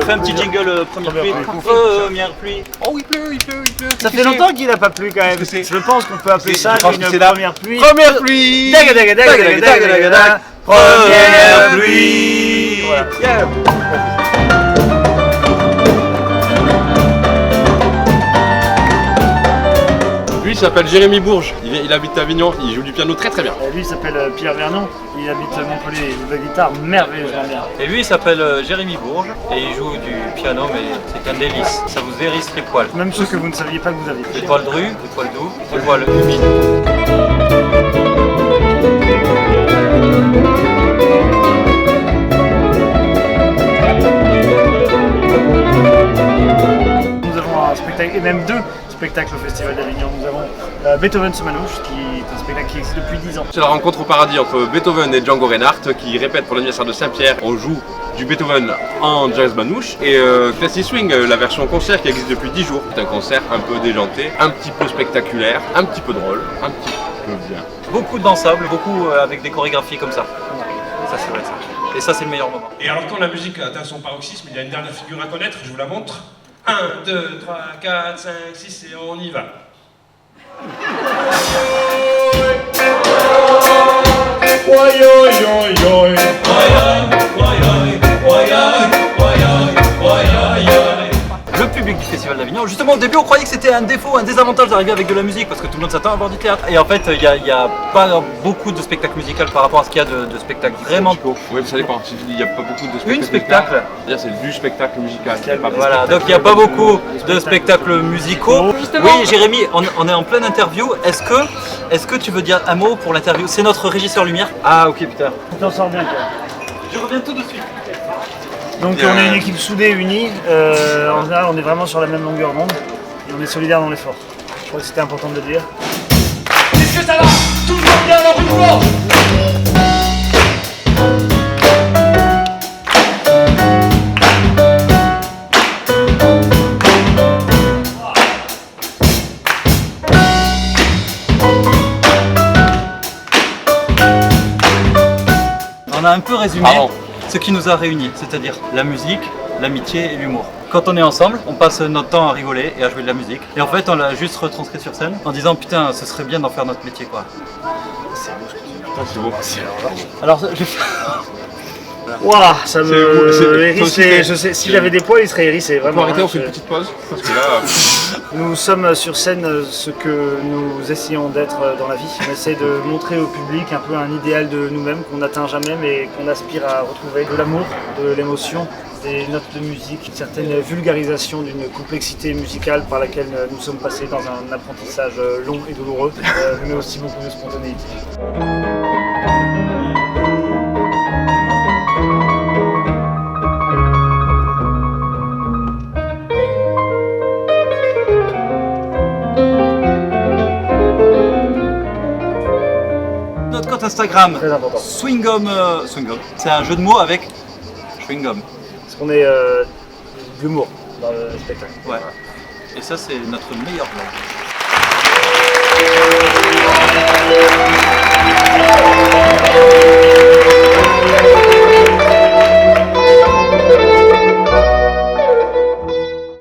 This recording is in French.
fait un petit jingle première pluie. Première pluie. Oh, il pleut. Ça fait longtemps qu'il n'a pas plu quand même. Je pense qu'on peut appeler ça une première pluie. Première pluie. Première pluie. Voilà. Lui, il s'appelle Jérémy Bourges. Il habite à Avignon. Il joue du piano très bien. Lui il s'appelle Pierre Vernon, il habite à Montpellier, il joue de la guitare merveilleusement bien. Et lui il s'appelle Jérémy Bourges et il joue du piano mais c'est un délice. Ça vous hérisse les poils. Même ceux que vous ne saviez pas que vous aviez. Les poils drus, les poils doux, les poils humides. Nous avons un spectacle, et même deux spectacles au Festival d'Avignon. Nous avons Beethoven se manouche, qui est un spectacle qui existe depuis 10 ans. C'est la rencontre au paradis entre Beethoven et Django Reinhardt qui répètent pour l'anniversaire de Saint-Pierre. On joue du Beethoven en jazz manouche et Classic Swing, la version concert qui existe depuis 10 jours. C'est un concert un peu déjanté, un petit peu spectaculaire, un petit peu drôle, un petit peu bien. Beaucoup de dansables, beaucoup avec des chorégraphies comme ça. Ça c'est vrai ça. Et ça c'est le meilleur moment. Et alors quand la musique atteint son paroxysme, il y a une dernière figure à connaître, je vous la montre. 1, 2, 3, 4, 5, 6 et on y va. Le public du Festival d'Avignon, justement au début on croyait que c'était un défaut, un désavantage d'arriver avec de la musique parce que tout le monde s'attend à voir du théâtre. Et en fait il n'y a pas beaucoup de spectacles musicaux par rapport à ce qu'il y a de spectacles vraiment. Oui, ça dépend. Si tu dis il n'y a pas beaucoup de spectacles. Une spectacle. C'est-à-dire c'est du spectacle musical. Voilà, donc il n'y a pas beaucoup de spectacles musicaux. Oui Jérémy, on est en pleine interview. Est-ce que tu veux dire un mot pour l'interview? C'est notre régisseur lumière. Ah ok putain. Tu t'en sors bien quoi. Je reviens tout de suite. Donc on est une équipe soudée, unie, en général on est vraiment sur la même longueur d'onde et on est solidaires dans l'effort. Je crois que c'était important de le dire. Est-ce que ça va? Toujours bien dans une fois. On a un peu résumé ce qui nous a réunis, c'est-à-dire la musique, l'amitié et l'humour. Quand on est ensemble, on passe notre temps à rigoler et à jouer de la musique. Et en fait, on l'a juste retranscrit sur scène en disant putain, ce serait bien d'en faire notre métier quoi. C'est beau. Alors, Waouh, ça me hérissait. Toi aussi, Je sais, s'il avait des poils, il serait hérissé. On peut Vraiment. arrêter, on fait une petite pause parce que là. Nous sommes sur scène ce que nous essayons d'être dans la vie. On essaie de montrer au public un peu un idéal de nous-mêmes qu'on n'atteint jamais mais qu'on aspire à retrouver. De l'amour, de l'émotion, des notes de musique, une certaine vulgarisation d'une complexité musicale par laquelle nous sommes passés dans un apprentissage long et douloureux, mais aussi beaucoup de spontanéité. notre compte Instagram, Très important. Swingum, c'est un jeu de mots avec chewing-gum. Parce qu'on est de l'humour dans le spectacle. Ouais. Et ça, c'est notre meilleur vlog.